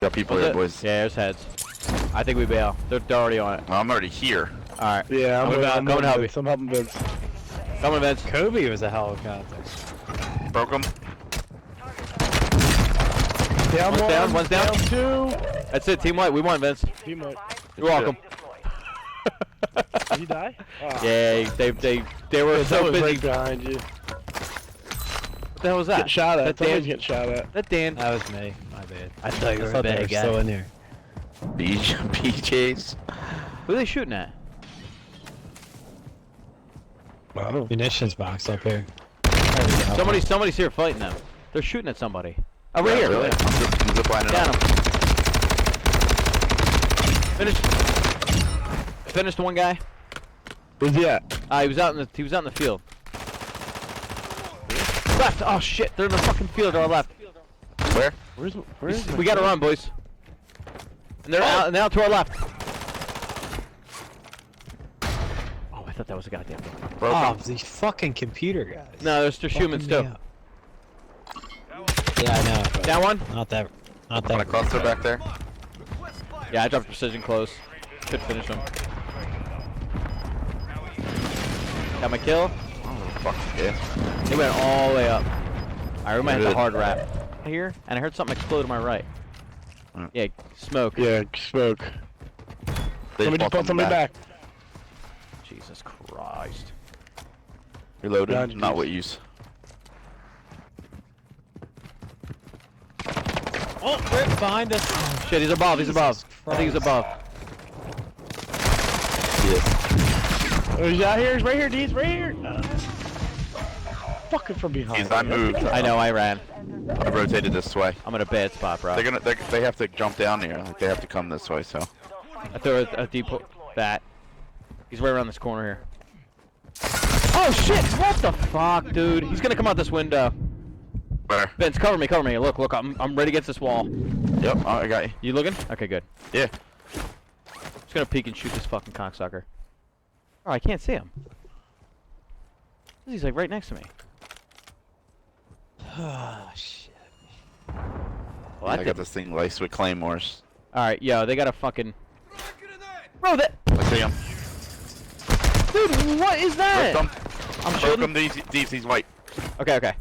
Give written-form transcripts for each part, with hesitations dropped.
got people here, boys. Yeah, there's heads. I think we bail. They're already on it. Well, I'm already here. Alright. Yeah, I'm coming to help you. I'm helping Vince. Coming, Vince. Kobe was a hell of a contact. Broke him. Yeah, One's down. Two. That's it, Team White. We won, Vince. Team White. You're welcome. Did he die? Oh. Yeah, they were so was busy. right behind you. What the hell was that? Get shot at. That Somebody's Dan? getting shot at. That Dan. That was me. My bad. I thought you were a a bad bad guy. still in here. BJ's. Who are they shooting at? Wow. Munitions box up here. Somebody's here fighting them. They're shooting at somebody. Oh, right here. Really? I'm zip lining Down up. him. Finished one guy. Where's he at? He was out in the field. Left. Oh shit! They're in the fucking field to our left. Where? Where's We gotta run, boys. And they're out. And now to our left. Oh, I thought that was a goddamn thing. Broke Oh, him. these fucking computer guys. No, there's humans Fucking too. me up. Yeah, I know. Down one. Not that. Not On a that. cluster back there. Yeah, I dropped precision close. Could finish him. Got my kill. Oh, fuck yeah. He went all the way up. I might have the Good. hard wrap here, and I heard something explode to my right. Yeah, smoke. Yeah, smoke. They Somebody just put walked somebody back. Jesus Christ. Reloaded. Behind you, Not Deevs. what use. Oh, Rip, behind us. Shit, he's above. He's above. Jesus I think he's above. Yeah. Oh, he's out here. He's right here, Deez. Right here. Fucking from behind. Jeez, I moved. I know. I ran. I rotated this way. I'm in a bad spot, bro. They have to jump down here. Like they have to come this way. So. I threw a deep bat. He's right around this corner here. Oh shit! What the fuck, dude? He's gonna come out this window. Where? Vince, cover me, cover me. Look, I'm right against this wall. Yep. Oh, I got you. You looking? Okay, good. Yeah. Just gonna peek and shoot this fucking cocksucker. Oh, I can't see him. He's like right next to me. Oh, shit. Well, I got this thing laced with claymores. Alright, yo, they got a fucking... Bro, that... I see him. Dude, what is that? Broke him. I'm Broke shooting. him. Deevs, he's white. Okay, okay.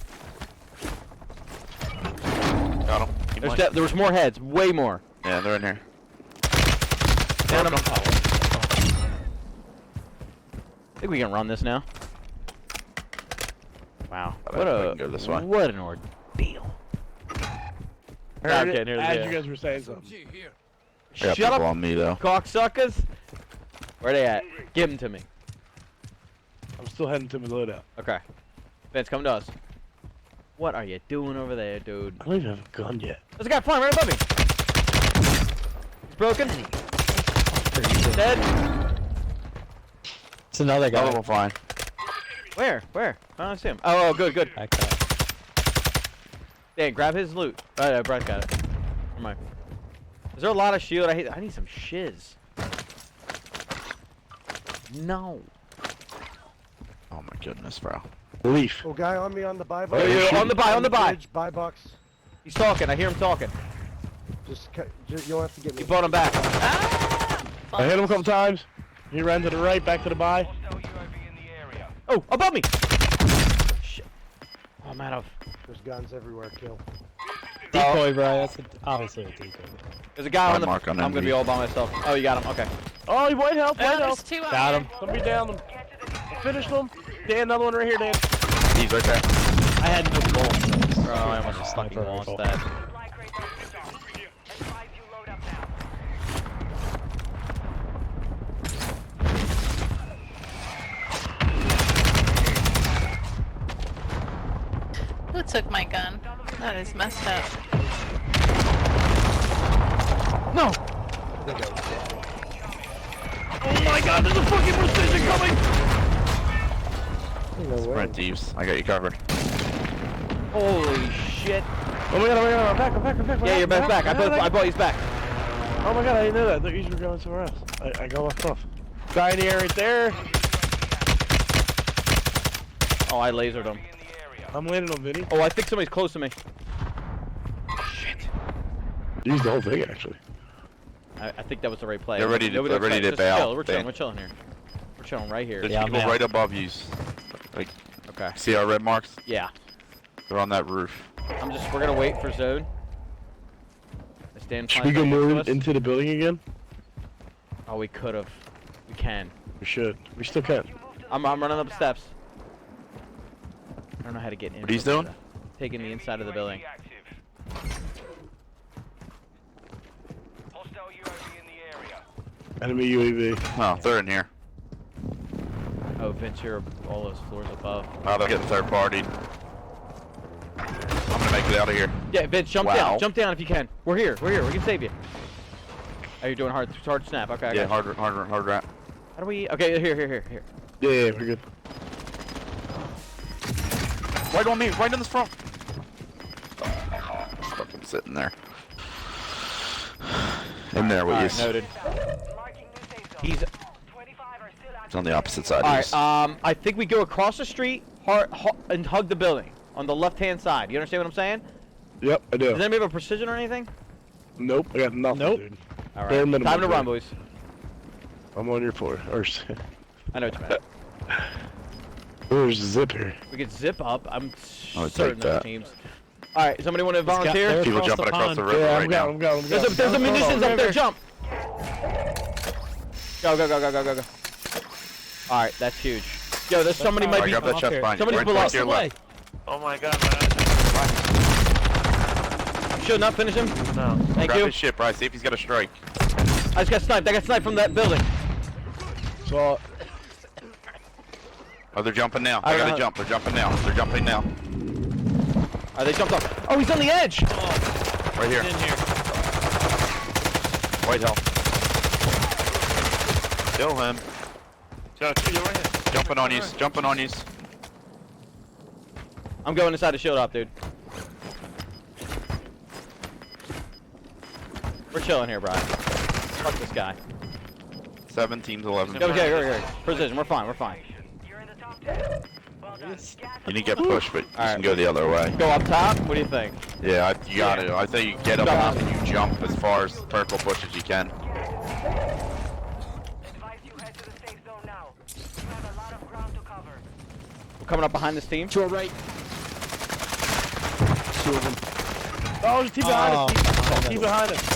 Got him. He There's white. there was more heads, way more. Yeah, they're in here. Down him. Broke him. I think we can run this now. Wow, I what bet we a can go this way. what an ordeal. Heard I'm it getting here, as yeah. you guys were saying something. I got Shut people up, on me though. cocksuckers. Where they at? Give them to me. I'm still heading to my loadout. Okay. Vince, come to us. What are you doing over there, dude? I don't even have a gun yet. There's a guy flying right above me. He's broken. Dead. It's another guy. Oh, fine. Where? Where? I don't see him. Oh, good, good. Back up. Dan, grab his loot. Oh, Brett got it. Never mind. Is there a lot of shield? I need some shiz. No. Oh my goodness, bro. Leaf. Oh, guy on me on the buy box. Yo, yo, on the buy, on the buy. Bridge, buy box. He's talking. I hear him talking. You'll have to get me. He brought him back. I hit him a couple times. He ran to the right, back to the buy. Oh, above me. Shit. Oh, I'm out of. There's guns everywhere. Kill. Decoy, bro. That's obviously a decoy. There's a guy My on the. mark on I'm gonna enemy. be all by myself. Oh, you got him. Okay. Oh, he white health, white health. Two up Got here. him. Somebody down him. I finished him. Dan, another one right here, Dan. He's right there. I had no bullets. Bro, I almost fucking Sniper lost rifle. that. Who took my gun? That is messed up. No. Oh my God! There's a fucking precision coming. No way. Sprint Deevs. I got you covered. Holy shit! Oh my god, I'm back, I'm back, I'm back. Yeah, you're back. I bought you back. Oh my god, I didn't know that. I thought you were going somewhere else. I got left off. Guy in the air right there. Oh, I lasered him. I'm landing on Vinny. Oh, I think somebody's close to me. Shit. Use the whole thing, actually. I think that was the right play. They're ready to- Nobody they're ready expect- to just bail, chill. We're chilling. Dan. We're chilling here. We're chilling right here. There's Yeah, I'm people out. right above you. Like, Okay. see our red marks? Yeah. They're on that roof. We're gonna wait for zone. Is Dan Should we flying go back next to more us? into the building again? Oh, we could have. We can. We should. We still can. I'm running up the steps. I don't know how to get in. What he's from doing? the- Taking the inside of the building. Enemy UAV. Oh, they're in here. Oh, Vince, you're all those floors above. Oh, they're getting third partied. I'm gonna make it out of here. Yeah, Vince, jump Wow. down. Jump down if you can. We're here. We're here. We can save you. Oh, you're doing hard snap. Okay. I Yeah, got you. hard wrap. How do we? Okay, here. Yeah, we're good. Right on me, right in this front. Fucking sitting there. In there with Alright, you. noted. He's. It's on the opposite side. All of right. this. I think we go across the street, and hug the building on the left-hand side. You understand what I'm saying? Yep, I do. Does anybody have a precision or anything? Nope, I got nothing, Nope. dude. All right. Bare minimum, Time to dude. run, boys. I'm on your floor. Or, I know what you meant. where's the zipper? We could zip up. I'm I would certain take those that. teams. All right. Somebody want to got- volunteer? there- People across jumping the across the pond. river Yeah, right I'm now. going, I'm going. There's a munitions up there. Jump. Go. All right, that's huge. Yo, there's somebody might I be. got that up chest here. behind you. Somebody's Right below to your us. left. Oh my god, man. Should not finish him. No. Thank Grab you. his shit, Bryce. See if he's got a strike. I just got sniped. I got sniped from that building. So, Oh, they're jumping now. I They don't gotta know. jump. They're jumping now. They're jumping now. Are they jumped up? Oh, he's on the edge. Right here. In here. White Hill. Kill him. Jumping on you. Jumping on you. I'm going inside the shield up, dude. We're chilling here, Brian. Fuck this guy. 7 teams, 11. Okay. Precision. We're fine. You need to get pushed, but you Alright. can go the other way. Go up top. What do you think? Yeah, you got it. I think you get up Go top up. and you jump as far as vertical push as you can. We're coming up behind this team. To our right. oh, there's a team behind Oh, us. Team behind us.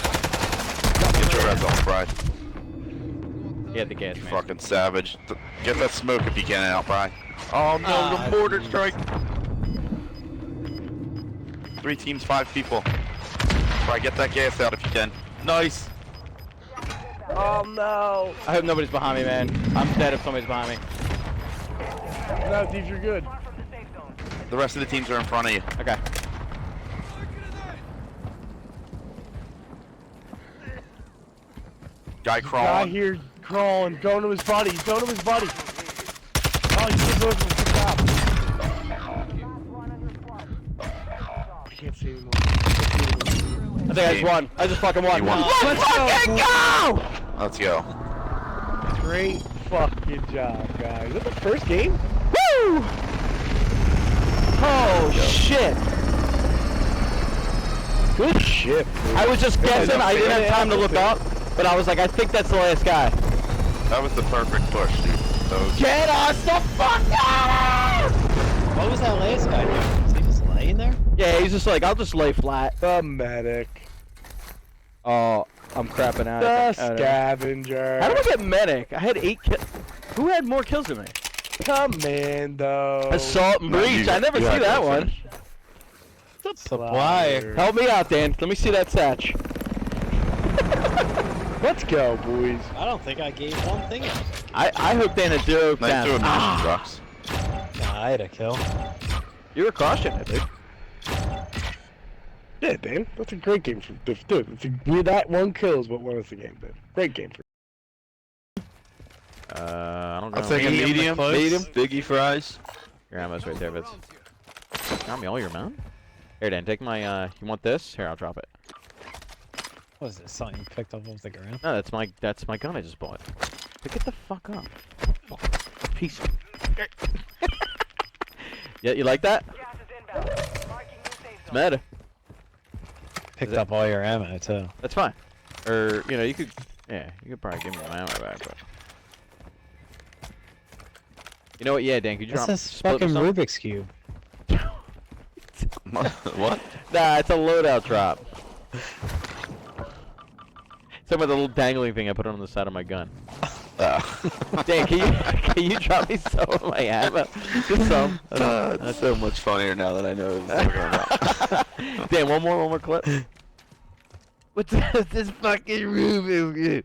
Get your red zone, Brian. He had the gas, man. Fucking savage. Get that smoke if you can out, Brian. Oh no, Ah, the mortar geez. strike. 3 teams, 5 people. Try get that gas out if you can. Nice. Oh no. I hope nobody's behind me, man. I'm dead if somebody's behind me. No, Deevs, you're good. The rest of the teams are in front of you. Okay. Guy Guy crawling. here crawling, going to his buddy. He's going to his buddy. Oh, he's still going to him. Good job. I can't see anymore. I think I just won. I just fucking won. You won. Let's fucking go! Let's go. Great fucking job, guys. Is that the first game? Woo! Oh shit! Good shit, dude. I was just guessing. I didn't have time to look up, but I was like, I think that's the last guy. That was the perfect push, dude. That was Get us the fuck out! What was that last guy doing? Was he just laying there? Yeah, he's just like, I'll just lay flat. The medic. Oh, I'm crapping out. The scavenger. How do I get medic? I had 8 kills. Who had more kills than me? Commando. Assault and No, breach. I never see had that to one. finish. Supplier. Help me out, Dan. Let me see that satch. Let's go, boys. I don't think I gave one thing out. I hope Dan had 0 Nice doing down. mission trucks. Nah, I had a kill. You were crushing it, dude. Yeah, Dan. That's a great game for dude. That one kill is what won us the game, dude. Great game for. I don't know. I'll take a medium. Biggie fries. Your ammo's right there, Vince. Got me all your ammo? Here, Dan, take my, you want this? Here, I'll drop it. What is this? Something you picked up off the ground? No, that's my gun I just bought. Pick it the fuck up. Piece of... Yeah, you like that? It's meta. picked up all your ammo too. That's fine. Or, you know, you could probably give me my ammo back, but. You know what? Yeah, Dan, could you What's drop this split fucking with some? Rubik's Cube? What? Nah, it's a loadout drop. Some of the little dangling thing I put on the side of my gun. Dan, can you drop me some of my ammo? Just some. That's so much funnier now that I know what we're talking about. Dan, one more clip. What's this fucking Rubik?